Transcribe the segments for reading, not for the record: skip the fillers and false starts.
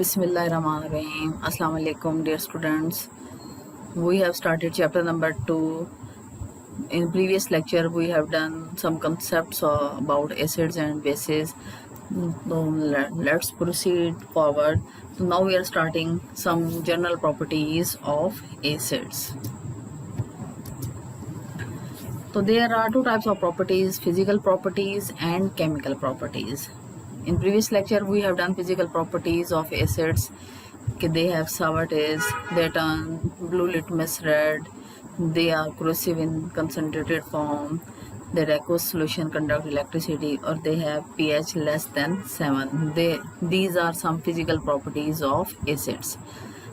Bismillahirrahmanirrahim. Assalamu alaikum, dear students. We have started chapter number 2. In previous lecture, we have done some concepts about acids and bases. So let's proceed forward. So now we are starting some general properties of acids. So there are two types of properties: physical properties and chemical properties. In previous lecture, we have done physical properties of acids. They have sour taste, they turn blue litmus red, they are corrosive in concentrated form, their aqueous solution conduct electricity, or they have pH less than 7. These are some physical properties of acids.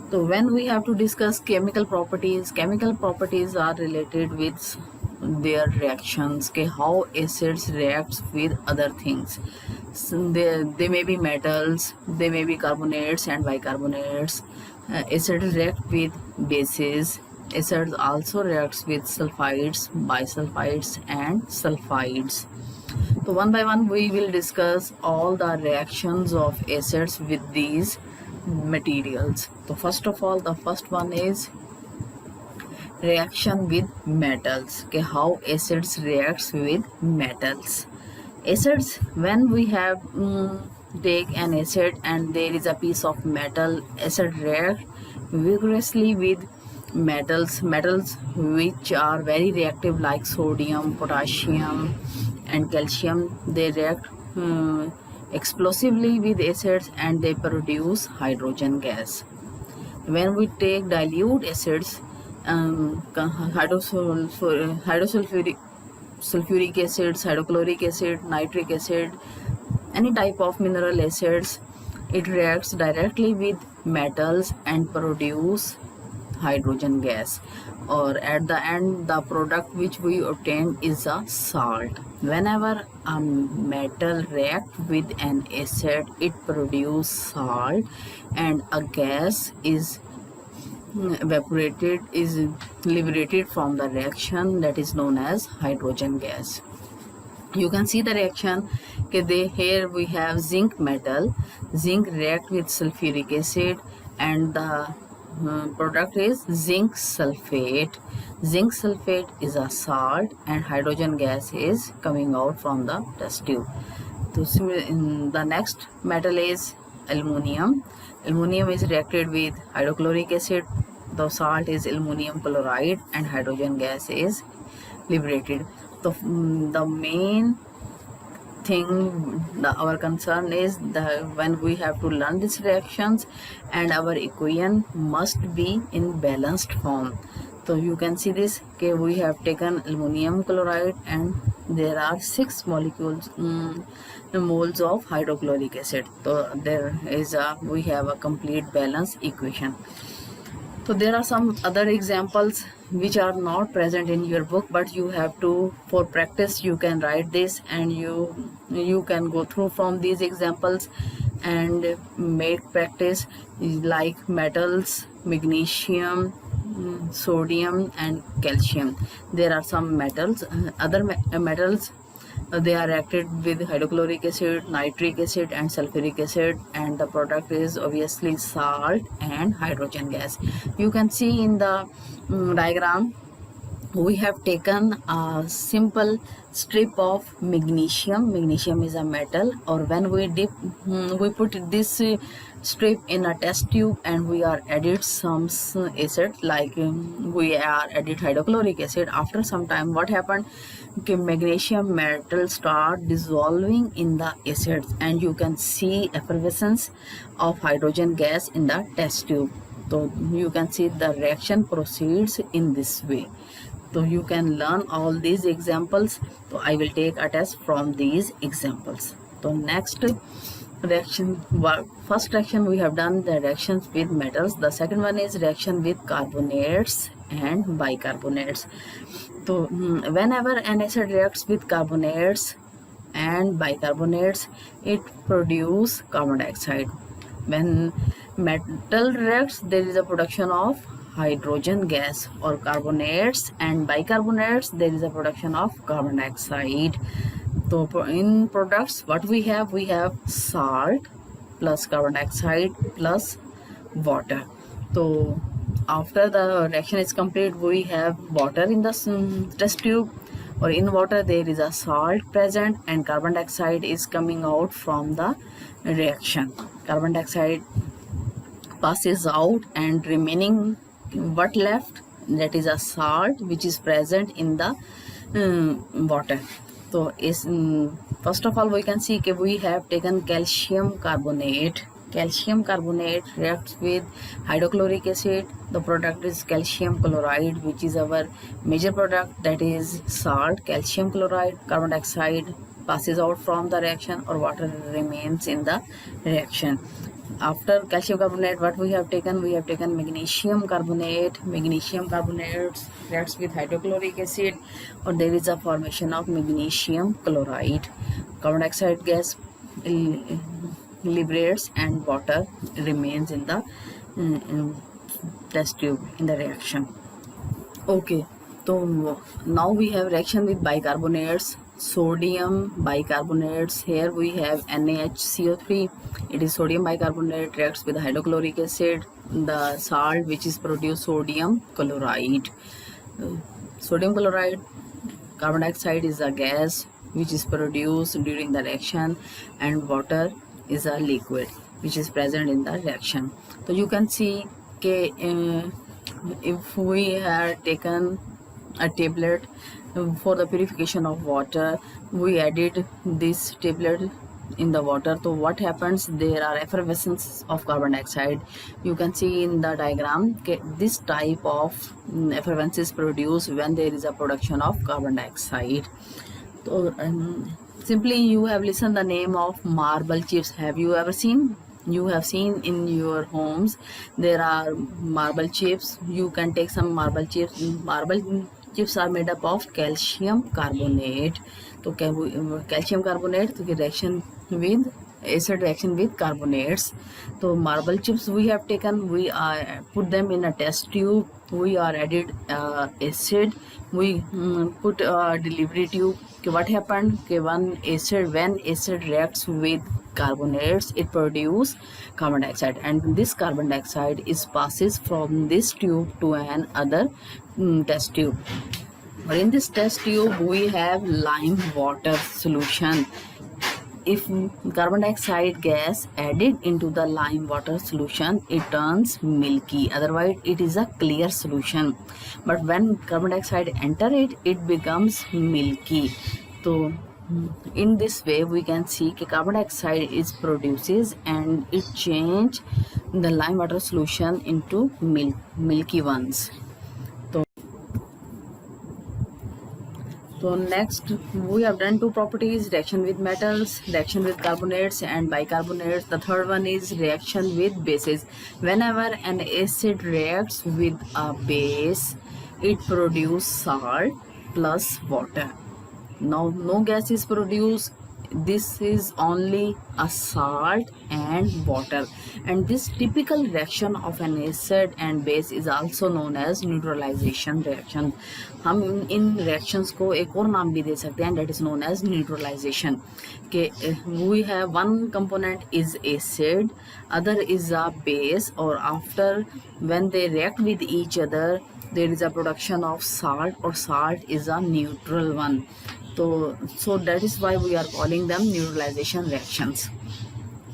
So when we have to discuss chemical properties are related with their reactions, how acids reacts with other things. So they may be metals, they may be carbonates and bicarbonates. Acids react with bases. Acids also reacts with sulfides, bisulfides and sulfides. So one by one we will discuss all the reactions of acids with these materials. So first of all, the first one is reaction with metals. How acids reacts with metals. Acids, when we have take an acid and there is a piece of metal, acid react vigorously with metals which are very reactive, like sodium, potassium and calcium. They react explosively with acids and they produce hydrogen gas. When we take dilute acids, sulfuric acids, hydrochloric acid, nitric acid, any type of mineral acids, it reacts directly with metals and produce hydrogen gas, or at the end the product which we obtain is a salt. Whenever a metal reacts with an acid, it produces salt and a gas is liberated from the reaction, that is known as hydrogen gas. You can see the reaction. Here we have zinc metal. Zinc react with sulfuric acid and the product is zinc sulfate. Zinc sulfate is a salt and hydrogen gas is coming out from the test tube. So the next metal is aluminum. Aluminum is reacted with hydrochloric acid. The salt is aluminum chloride and hydrogen gas is liberated. So the main thing, our concern is when we have to learn these reactions, and our equation must be in balanced form. So you can see this, we have taken aluminum chloride and there are 6 molecules, moles of hydrochloric acid. So we have a complete balance equation. So there are some other examples which are not present in your book, but you have to, for practice, you can write this and you can go through from these examples and make practice, like metals, magnesium, sodium and calcium. There are some metals, other metals, they are reacted with hydrochloric acid, nitric acid and sulfuric acid, and the product is obviously salt and hydrogen gas. You can see in the diagram, we have taken a simple strip of magnesium. Magnesium is a metal, or when we put this strip in a test tube and we are added some acid, like we are added hydrochloric acid. After some time, what happened? Magnesium metal start dissolving in the acids and you can see effervescence of hydrogen gas in the test tube. So you can see the reaction proceeds in this way. So you can learn all these examples. So I will take a test from these examples. So next reaction, first reaction we have done the reactions with metals. The second one is reaction with carbonates and bicarbonates. So whenever an acid reacts with carbonates and bicarbonates, it produces carbon dioxide. When metal reacts, there is a production of hydrogen gas, or carbonates and bicarbonates, there is a production of carbon dioxide. So in products, what we have salt, plus carbon dioxide plus water. So after the reaction is complete, we have water in the test tube, or in water there is a salt present and carbon dioxide is coming out from the reaction. Carbon dioxide passes out and remaining what left, that is a salt which is present in the water. So is first of all we can see that we have taken calcium carbonate. Calcium carbonate reacts with hydrochloric acid. The product is calcium chloride, which is our major product, that is salt, calcium chloride. Carbon dioxide passes out from the reaction or water remains in the reaction. After calcium carbonate, what we have taken? We have taken magnesium carbonate. Magnesium carbonate reacts with hydrochloric acid, or there is a formation of magnesium chloride. Carbon dioxide gas liberates and water remains in the test tube in the reaction. Okay, so now we have reaction with bicarbonates. Sodium bicarbonates. Here we have NaHCO3. It is sodium bicarbonate, reacts with hydrochloric acid. The salt which is produced, sodium chloride. Sodium chloride, carbon dioxide is a gas which is produced during the reaction, and water is a liquid which is present in the reaction. So you can see if we have taken a tablet for the purification of water, we added this tablet in the water. So what happens? There are effervescence of carbon dioxide. You can see in the diagram this type of effervescence is produced when there is a production of carbon dioxide. So simply you have listened the name of marble chips. Have you ever seen? You have seen in your homes there are marble chips. You can take some marble chips. Marble chips are made up of calcium carbonate. So calcium carbonate reaction with acid reaction with carbonates. So marble chips we have taken, we put them in a test tube. We are added acid. We put a delivery tube. What happened? When acid reacts with carbonates, it produces carbon dioxide, and this carbon dioxide is passes from this tube to another test tube. But in this test tube we have lime water solution. If carbon dioxide gas added into the lime water solution, it turns milky. Otherwise, it is a clear solution. But when carbon dioxide enter it, it becomes milky. So in this way, we can see that carbon dioxide is produces and it change the lime water solution into milky ones. So next we have done two properties: reaction with metals, reaction with carbonates and bicarbonates. The third one is reaction with bases. Whenever an acid reacts with a base, it produces salt plus water. Now no gas is produced. This is only a salt and water, and this typical reaction of an acid and base is also known as neutralization reaction. हम इन reactions को एक और नाम भी दे सकते हैं, that is known as neutralization. We have one component is acid, other is a base, or after when they react with each other there is a production of salt, or salt is a neutral one. So that is why we are calling them neutralization reactions.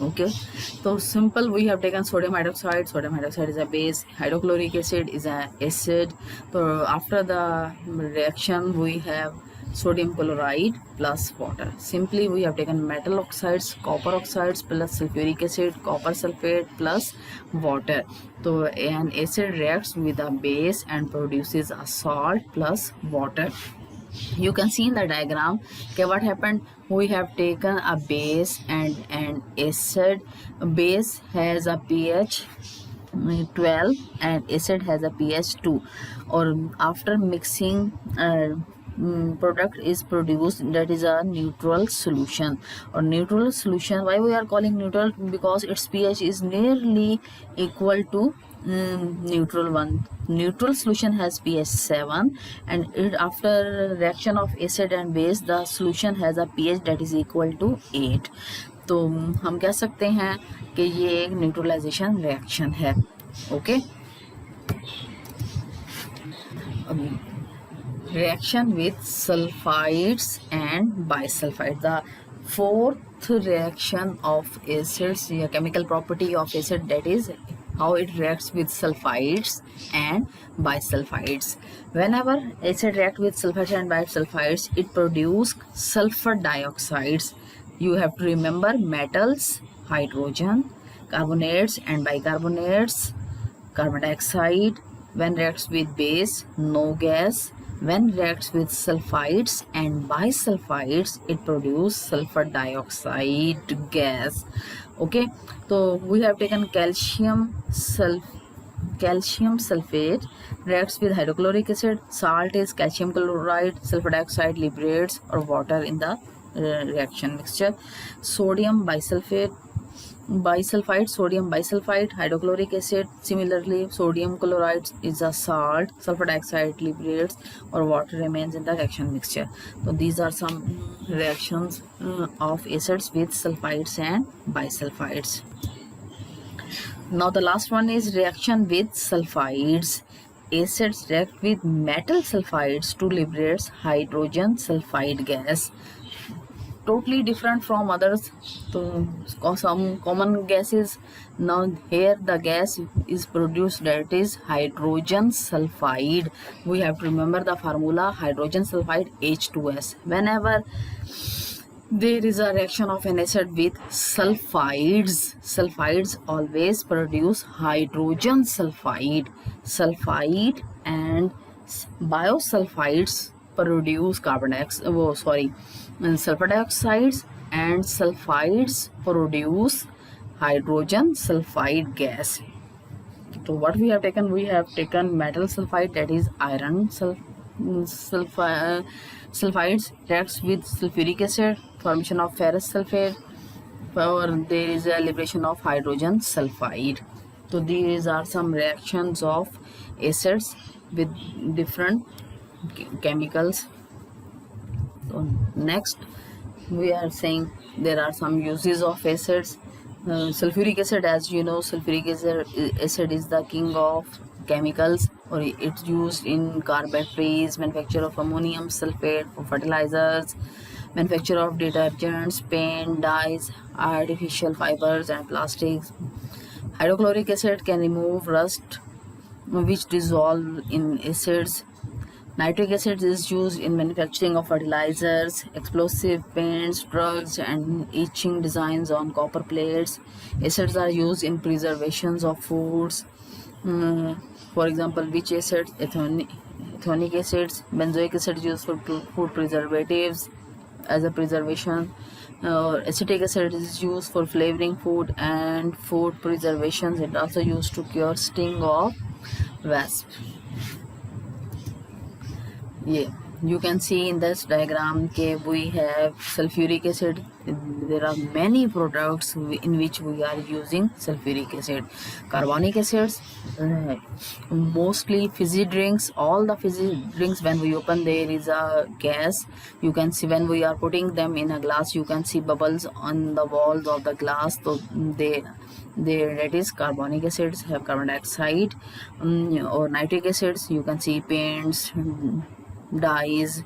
Okay, so simple, we have taken sodium hydroxide. Sodium hydroxide is a base, hydrochloric acid is an acid. So after the reaction we have sodium chloride plus water. Simply we have taken metal oxides, copper oxides plus sulfuric acid, copper sulfate plus water. So an acid reacts with a base and produces a salt plus water. You can see in the diagram what happened. We have taken a base and an acid. Base has a pH 12 and acid has a pH 2, or after mixing product is produced, that is a neutral solution. Or neutral solution, why we are calling neutral? Because its pH is nearly equal to neutral one. Neutral solution has pH 7, and after reaction of acid and base the solution has a pH that is equal to 8. तो हम कह सकते हैं कि ये एक neutralisation reaction है। Okay, reaction with sulfides and bisulfide. The fourth reaction of acids, the chemical property of acid, that is how it reacts with sulfides and bisulfides. Whenever acid react with sulfides and bisulfides, it produces sulfur dioxides. You have to remember metals, hydrogen, carbonates and bicarbonates, carbon dioxide. When reacts with base, no gas. When reacts with sulfides and bisulfides, it produces sulfur dioxide gas. Okay, so we have taken calcium sulfate reacts with hydrochloric acid. Salt is calcium chloride, sulfur dioxide liberates or water in the reaction mixture. Sodium bisulfite, sodium bisulfite, hydrochloric acid. Similarly, sodium chloride is a salt, sulfur dioxide liberates or water remains in the reaction mixture. So these are some reactions of acids with sulfides and bisulfides. Now the last one is reaction with sulfides. Acids react with metal sulfides to liberate hydrogen sulfide gas. Totally different from others. So some common gases. Now here the gas is produced, that is hydrogen sulfide. We have to remember the formula, hydrogen sulfide H2S. Whenever there is a reaction of an acid with sulfides always produce hydrogen sulfide. Sulfide and biosulfides produce sulfur dioxides, and sulfides produce hydrogen sulfide gas. So what we have taken? We have taken metal sulfide, that is iron sulfides reacts with sulfuric acid, formation of ferrous sulfate, or there is a liberation of hydrogen sulfide. So these are some reactions of acids with different chemicals. So next we are saying there are some uses of acids. Sulfuric acid, as you know, sulfuric acid is the king of chemicals, or it's used in carpentries, manufacture of ammonium sulfate for fertilizers, manufacture of detergents, paint, dyes, artificial fibers and plastics. Hydrochloric acid can remove rust which dissolve in acids. Nitric acid is used in manufacturing of fertilizers, explosive paints, drugs, and etching designs on copper plates. Acids are used in preservations of foods. For example, which acids? Ethonic acids, benzoic acid used for food preservatives as a preservation. Acetic acid is used for flavoring food and food preservations. It also used to cure sting of wasp. Yeah, you can see in this diagram that we have sulfuric acid. There are many products in which we are using sulfuric acid. Carbonic acids, mostly fizzy drinks. All the fizzy drinks, when we open, there is a gas. You can see when we are putting them in a glass, you can see bubbles on the walls of the glass. So that is carbonic acids have carbon dioxide, or nitric acids. You can see paints, dyes,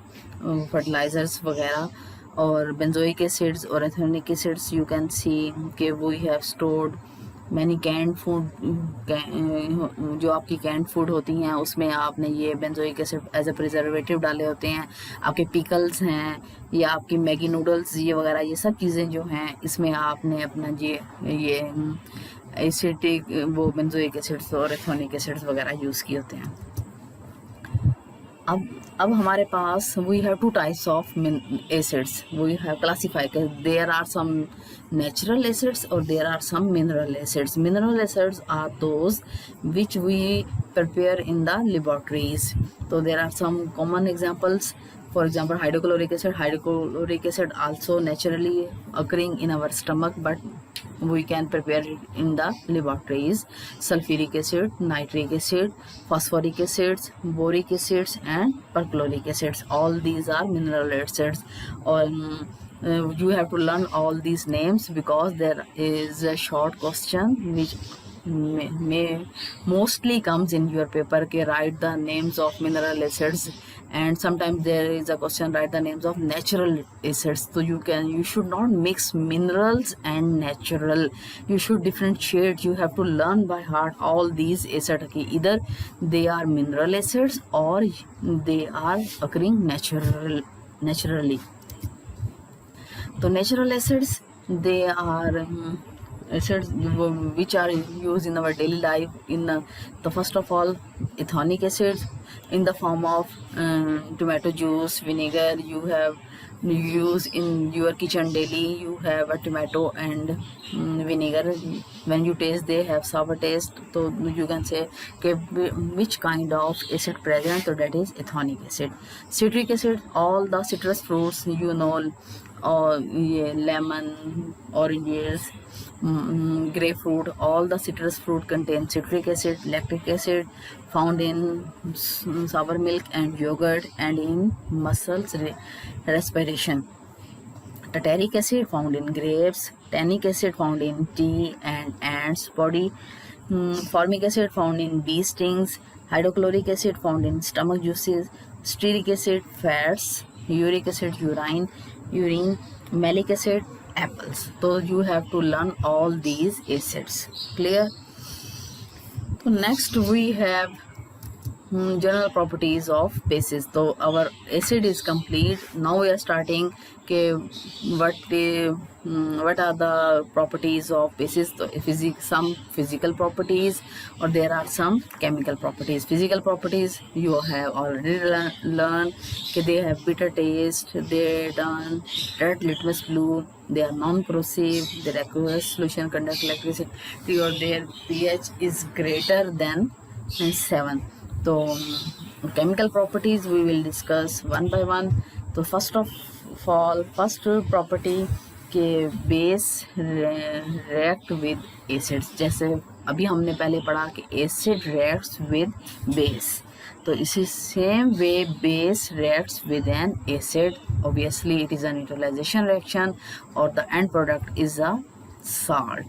fertilizers वगैरह. और benzoic acids और ethanoic acids, you can see कि we have stored many canned food. जो आपकी canned food होती हैं उसमें आपने ये benzoic acid as a preservative डाले होते हैं. आपके pickles हैं या आपकी मैगी नूडल्स ये वगैरह, ये सब चीज़ें जो हैं इसमें आपने अपना ये एसिटिक वो benzoic acids और ethanoic acids वगैरह यूज़ किए होते हैं. अब हमारे पास we have two types of acids. We have classified. There are some natural acids or there are some mineral acids. Mineral acids are those which we prepare in the laboratories. So there are some common examples. For example, hydrochloric acid. Hydrochloric acid also naturally occurring in our stomach, but we can prepare it in the laboratories. Sulfuric acid, nitric acid, phosphoric acids, boric acids, and perchloric acids. All these are mineral acids. You have to learn all these names because there is a short question which may mostly comes in your paper ke write the names of mineral acids, and sometimes there is a question write the names of natural acids. So you should not mix minerals and natural, you should differentiate. You have to learn by heart all these acids, either they are mineral acids or they are occurring naturally. So natural acids, they are acids which are used in our daily life. In the first of all, ethonic acid in the form of tomato juice, vinegar. You have use in your kitchen daily. You have a tomato and vinegar. When you taste, they have sour taste. So you can say okay, which kind of acid present. So that is ethonic acid. Citric acid, all the citrus fruits, or lemon, oranges, grapefruit, all the citrus fruit contain citric acid. Lactic acid found in sour milk and yogurt and in muscles respiration. Tartaric acid found in grapes. Tannic acid found in tea and ants body. Formic acid found in bee stings. Hydrochloric acid found in stomach juices. Stearic acid fats. Uric acid urine. Malic acid apples. So you have to learn all these acids. Clear? So next we have general properties of bases. So our acid is complete. Now we are starting what are the properties of bases. So some physical properties, or there are some chemical properties. Physical properties you have already learned. They have bitter taste, they turn red litmus blue, they are non-corrosive, their aqueous solution conduct electricity, or their pH is greater than 7. So chemical properties we will discuss one by one. So first property के base react with acids. जैसे अभी हमने पहले पढ़ा कि acid reacts with base, तो इसी same way base reacts with an acid. Obviously it is a neutralization reaction, or the end product is a salt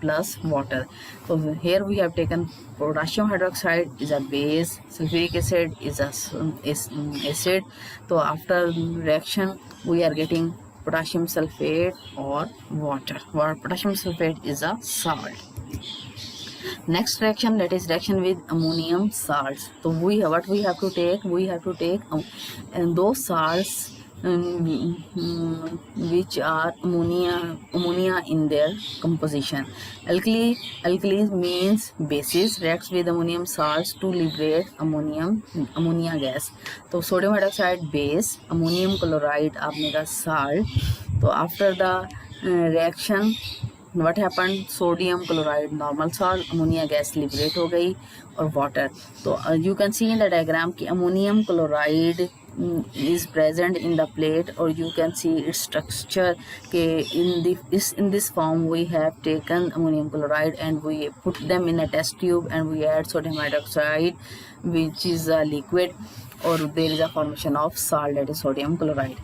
plus water. So here we have taken potassium hydroxide is a base, sulfuric acid is a acid. So after reaction we are getting potassium sulfate or water, where potassium sulfate is a salt. Next reaction, that is reaction with ammonium salts. So what we have to take, and those salts which are ammonia in their composition. Alkali means bases reacts with ammonium salts to liberate ammonia gas. So sodium hydroxide base, ammonium chloride आपने का salt. So after the reaction what happened, sodium chloride normal salt, ammonia gas liberate हो गई, और water. So you can see in the diagram कि ammonium chloride is present in the plate, or you can see its structure. In this form we have taken ammonium chloride and we put them in a test tube and we add sodium hydroxide, which is a liquid, or there is a formation of salt, that is sodium chloride.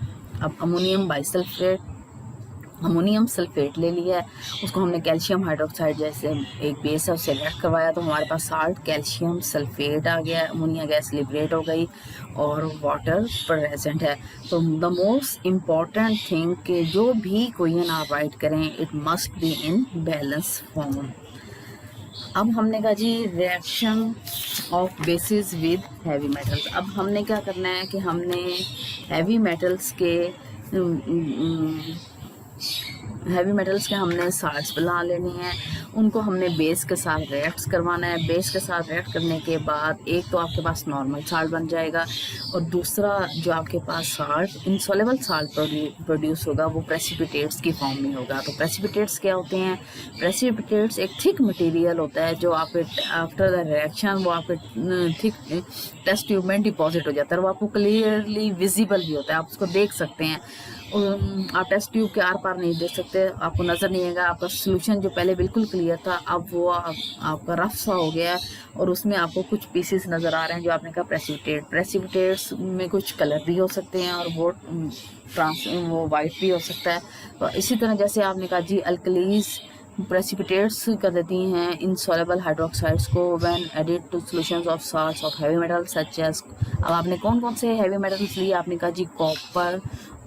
अब ammonium sulphate ले लिया है, उसको हमने calcium hydroxide जैसे एक base है उससे रिएक्ट करवाया, तो हमारे पास साल्ट कैल्शियम सल्फेट आ गया, अमोनिया गैस लिबरेट हो गई और वाटर प्रेजेंट है. तो द मोस्ट इम्पॉर्टेंट थिंग कि जो भी क्वेश्चन आप राइट करें it must be in balance form. अब हमने कहा जी reaction of bases with heavy metals. अब हमने क्या करना है कि हमने हैवी मेटल्स के हमने साल्ट्स बना लेने हैं, उनको हमने बेस के साथ रिएक्ट करवाना है. बेस के साथ रिएक्ट करने के बाद एक तो आपके पास नॉर्मल साल्ट बन जाएगा, और दूसरा जो आपके पास साल्ट इनसॉल्युबल साल्ट प्रोड्यूस होगा वो प्रेसिपिटेट्स की फॉर्म में होगा. तो प्रेसिपिटेट्स क्या होते हैं? प्रेसिपिटेट्स एक थिक मटेरियल होता है जो आपके आफ्टर द रिएक्शन वो आपके थिक टेस्ट ट्यूब में डिपॉजिट हो जाता है, वो आपको क्लियरली विजिबल भी होता है, आप उसको देख सकते हैं. आप टेस्ट ट्यूब के आर पार नहीं देख सकते, आपको नज़र नहीं आएगा। आपका सोल्यूशन जो पहले बिल्कुल क्लियर था अब वो आपका रफ सा हो गया है और उसमें आपको कुछ पीसेस नज़र आ रहे हैं जो आपने कहा प्रेसिपिटेट्स में कुछ कलर भी हो सकते हैं और वो वाइट भी हो सकता है। तो इसी तरह जैसे आपने कहा जी अल्कलीज प्रेसिपिटेट्स कर देती हैं इनसॉल्युबल हाइड्रोक्साइड्स को when added to solutions of salts of heavy metal such as. अब आपने कौन कौन से हैवी मेटल्स लिए? आपने कहा जी copper,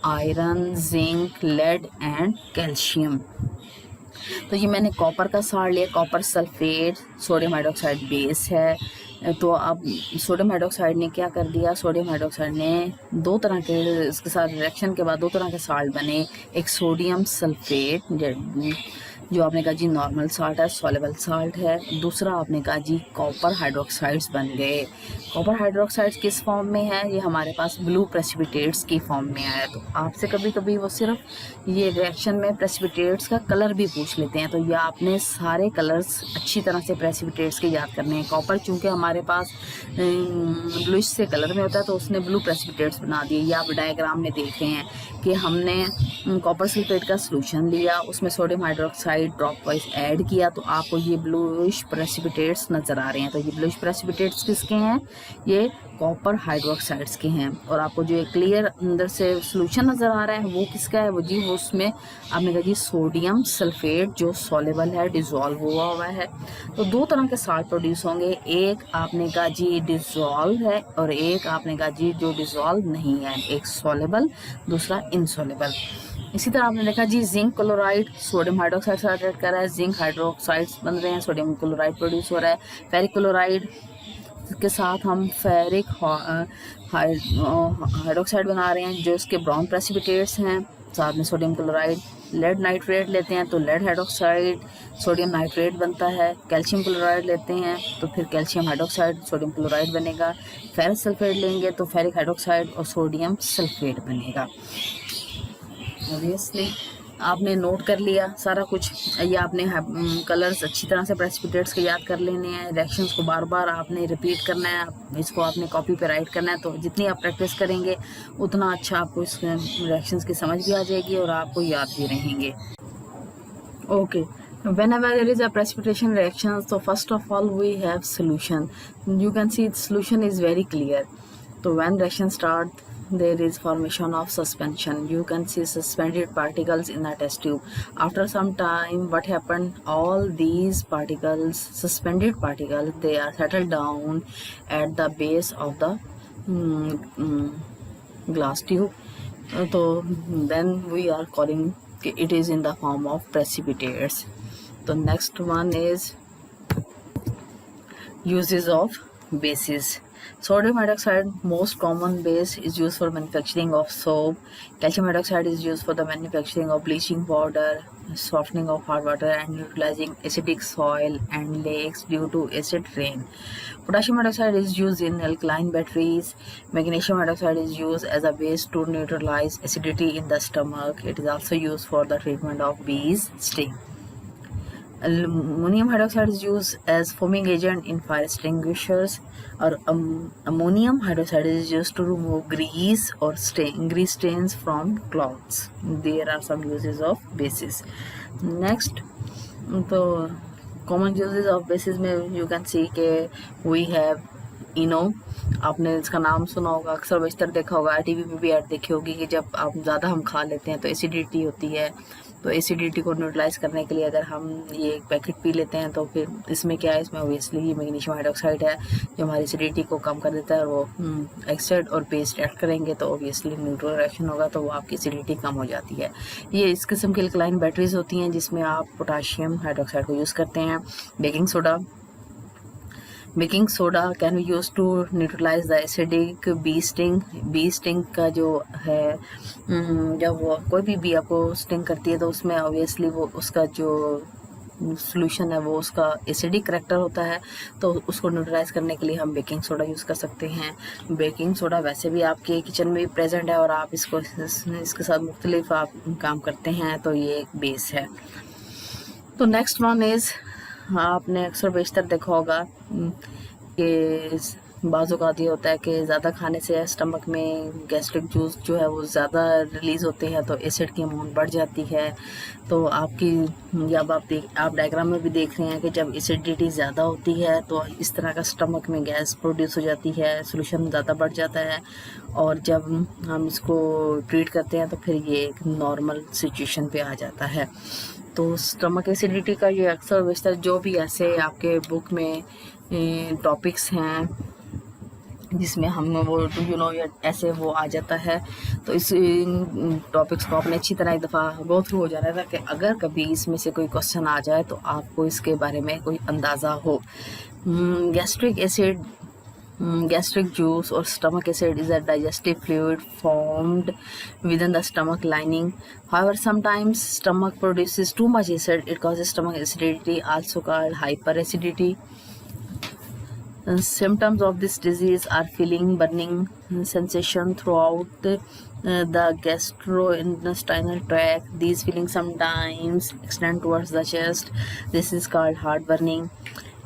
iron, zinc, lead and calcium. तो ये मैंने कॉपर का साड़ लिया, copper sulphate sodium hydroxide base है। तो अब सोडियम हाइड्रोक्साइड ने क्या कर दिया, सोडियम हाइड्रोक्साइड ने दो तरह के, इसके साथ रिएक्शन के बाद दो तरह के साल्ट बने। एक सोडियम सल्फेट जो आपने कहा जी नॉर्मल साल्ट है, सॉल्युबल साल्ट है। दूसरा आपने कहा जी कॉपर हाइड्रोक्साइड्स बन गए। कॉपर हाइड्रोक्साइड्स किस फॉर्म में है? ये हमारे पास ब्लू प्रेसिपिटेट्स की फॉर्म में आया। तो आपसे कभी कभी वो सिर्फ ये रिएक्शन में प्रेसिपिटेट्स का कलर भी पूछ लेते हैं, तो ये आपने सारे कलर्स अच्छी तरह से प्रेसिपिटेट्स के याद करने हैं। कॉपर चूँकि हमारे पास ब्लूइश से कलर में होता है तो उसने ब्लू प्रेसिपिटेट्स बना दिए। ये आप डायग्राम में देख रहे हैं कि हमने कॉपर सल्फेट का सोल्यूशन लिया, उसमें sodium hydroxide drop wise add किया, तो आपको ये ब्लूइश प्रेसिपिटेट्स नज़र आ रहे हैं। तो ये ब्लूइश प्रेसिपिटेट्स किसके हैं? ये कॉपर हाइड्रोक्साइड्स के हैं। और आपको जो एक क्लियर अंदर से सोल्यूशन नज़र आ रहा है वो किसका है? वो जी वो उसमें आपने कहा जी सोडियम सल्फेट जो सॉल्युबल है, डिज़ोल्व हुआ है। तो दो तरह के साल्ट प्रोड्यूस होंगे, एक आपने कहा जी डिज़ोल्व है और एक आपने कहा जी जो डिज़ोल्व नहीं है, एक सॉल्युबल दूसरा इनसॉल्युबल। इसी तरह आपने देखा जी जिंक क्लोराइड सोडियम हाइड्रोक्साइड से अटैक कर रहा है, जिंक हाइड्रोक्साइड्स बन रहे हैं, सोडियम क्लोराइड प्रोड्यूस हो रहा है। फेरिक क्लोराइड के साथ हम फेरिक हाइड्रोक्साइड बना रहे हैं जो इसके ब्राउन प्रेसिपिटेट्स हैं, साथ में सोडियम क्लोराइड। लेड नाइट्रेट लेते हैं तो लेड हाइड्रोक्साइड सोडियम नाइट्रेट बनता है। कैल्शियम क्लोराइड लेते हैं तो फिर कैल्शियम हाइड्रोक्साइड सोडियम क्लोराइड बनेगा। फेरस सल्फेट लेंगे तो फेरिक हाइड्रोक्साइड और सोडियम सल्फेट बनेगा। ऑब्वियसली आपने नोट कर लिया सारा कुछ। ये आपने कलर्स अच्छी तरह से प्रेसिपिटेट्स के याद कर लेने हैं। रिएक्शंस को बार बार आपने रिपीट करना है, इसको आपने कॉपी पे राइट करना है। तो जितनी आप प्रैक्टिस करेंगे उतना अच्छा आपको इस रिएक्शंस की समझ भी आ जाएगी और आपको याद भी रहेंगे। Okay, whenever there is a precipitation reaction, so first of all we have solution. You can see the solution is very clear. So when reaction start, there is formation of suspension. You can see suspended particles in the test tube. After some time, what happened? All these particles, suspended particles, they are settled down at the base of the glass tube. So then we are calling it is in the form of precipitates. The next one is uses of bases. Sodium hydroxide, most common base, is used for manufacturing of soap. Calcium hydroxide is used for the manufacturing of bleaching powder, softening of hard water, and utilizing acidic soil and lakes due to acid rain. Potassium hydroxide is used in alkaline batteries. Magnesium hydroxide is used as a base to neutralize acidity in the stomach. It is also used for the treatment of bees sting. Ammonium hydroxide is used as foaming agent in fire extinguishers. Or ammonium hydroxide is used to remove grease or grease stains from clothes. There are some uses of bases. Next, तो common uses of bases में you can see के we have इनो। आपने इसका नाम सुना होगा, अक्सर बशतर देखा होगा, टीवी पे भी ऐड देखी होगी कि जब आप ज़्यादा हम खा लेते हैं तो एसिडिटी होती है। तो एसिडिटी को न्यूट्रलाइज करने के लिए अगर हम ये एक पैकेट पी लेते हैं तो फिर इसमें क्या है, इसमें ऑब्वियसली मैग्नीशियम हाइड्रोक्साइड है जो हमारी एसिडिटी को कम कर देता है। और वो एक्साइड और बेस ऐड करेंगे तो ऑब्वियसली न्यूट्रल रिएक्शन होगा तो वो आपकी एसिडिटी कम हो जाती है। ये इस किस्म की अल्कलाइन बैटरीज होती हैं जिसमें आप पोटाशियम हाइड्रोक्साइड को यूज़ करते हैं। Baking soda can be use to neutralize the acidic bee sting. Bee sting का जो है, जब वो कोई भी बी आपको स्टिंग करती है तो उसमें ऑब्वियसली वो उसका जो सोल्यूशन है वो उसका एसिडिक करैक्टर होता है, तो उसको न्यूट्रलाइज करने के लिए हम बेकिंग सोडा यूज़ कर सकते हैं। बेकिंग सोडा वैसे भी आपके किचन में भी प्रेजेंट है और आप इसके साथ मुख्तलिफ आप काम करते हैं, तो ये एक बेस है। तो नेक्स्ट वन इज़, आपने अक्सर बेशतर देखा होगा कि बाज़ औक़ात ये होता है कि ज़्यादा खाने से स्टमक में गैस्ट्रिक जूस जो है वो ज़्यादा रिलीज़ होते हैं, तो एसिड की अमाउंट बढ़ जाती है। तो आपकी जब आप डायग्राम में भी देख रहे हैं कि जब एसिडिटी ज़्यादा होती है तो इस तरह का स्टमक में गैस प्रोड्यूस हो जाती है, सोल्यूशन ज़्यादा बढ़ जाता है, और जब हम इसको ट्रीट करते हैं तो फिर ये एक नॉर्मल सिचुएशन पे आ जाता है। तो स्टमक एसिडिटी का ये अक्सर बेशतर जो भी ऐसे आपके बुक में टॉपिक्स हैं जिसमें हम वो ऐसे वो आ जाता है, तो इस टॉपिक्स को आपने अच्छी तरह एक दफ़ा गो थ्रू हो जाना था कि अगर कभी इसमें से कोई क्वेश्चन आ जाए तो आपको इसके बारे में कोई अंदाज़ा हो। Gastric acid, gastric juice or stomach acid is a digestive fluid formed within the stomach lining. However, sometimes stomach produces too much acid. It causes stomach acidity, also called hyperacidity. Symptoms of this disease are feeling burning sensation throughout the gastrointestinal tract. These feelings sometimes extend towards the chest. This is called heartburning.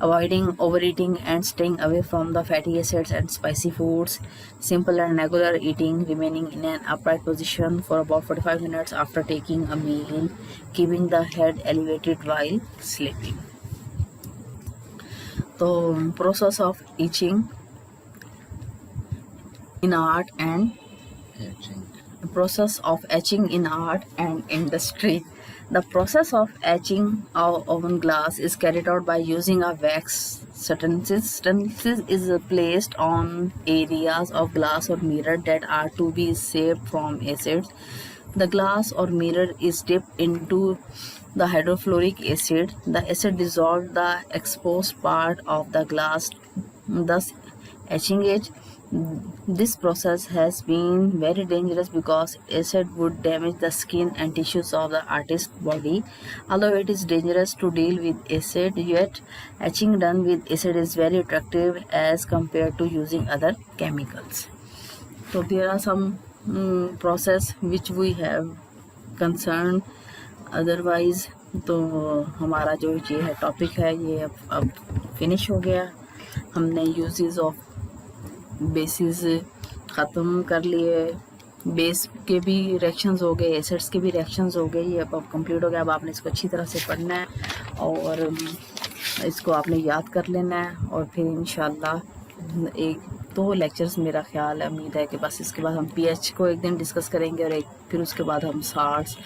Avoiding overeating and staying away from the fatty acids and spicy foods. Simple and regular eating, remaining in an upright position for about 45 minutes after taking a meal, keeping the head elevated while sleeping. So, process of etching in art and industry. The process of etching on glass is carried out by using a wax stencil. Stencil is placed on areas of glass or mirror that are to be saved from acids. The glass or mirror is dipped into the hydrofluoric acid. The acid dissolves the exposed part of the glass, thus etching it. This process has been very dangerous because acid would damage the skin and tissues of the artist's body. Although it is dangerous to deal with acid, yet etching done with acid is very attractive as compared to using other chemicals. So there are some process which we have concerned. Otherwise तो हमारा जो ये है topic है ये अब finish हो गया। हमने यूजेस ऑफ बेसिस ख़त्म कर लिए, बेस के भी रिएक्शंस हो गए, एसिड्स के भी रिएक्शंस हो गए, ये अब कंप्लीट हो गया। अब आपने इसको अच्छी तरह से पढ़ना है और इसको आपने याद कर लेना है, और फिर इंशाल्लाह एक दो लेक्चर्स मेरा ख्याल है, उम्मीद है कि बस इसके बाद हम पीएच को एक दिन डिस्कस करेंगे और फिर उसके बाद हम सार्ट्स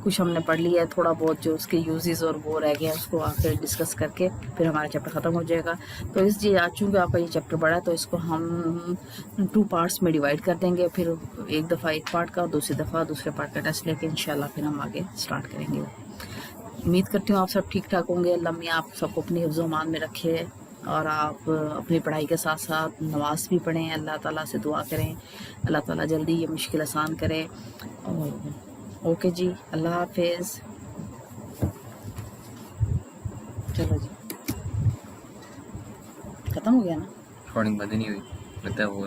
कुछ हमने पढ़ लिया है, थोड़ा बहुत जो उसके यूजेस और वो रह गए हैं उसको आकर डिस्कस करके फिर हमारा चैप्टर ख़त्म हो जाएगा। तो इस जी आज चूँकि आपका ये चैप्टर बड़ा है तो इसको हम 2 पार्ट्स में डिवाइड कर देंगे, फिर एक दफ़ा एक पार्ट का और दूसरी दफ़ा दूसरे पार्ट का टेस्ट लेके इंशाल्लाह फिर हम आगे स्टार्ट करेंगे। उम्मीद करती हूँ आप सब ठीक ठाक होंगे। अल्लाह मियां आप सबको अपनी हिफ्ज़ मान में रखे और आप अपनी पढ़ाई के साथ साथ नमाज़ भी पढ़ें, अल्लाह ताला से दुआ करें, अल्लाह ताला जल्दी ये मुश्किल आसान करे। और ओके जी, अल्लाह हाफिज़। चलो जी, ख़त्म हो गया ना, रिकॉर्डिंग बंद नहीं हुई, मतलब वो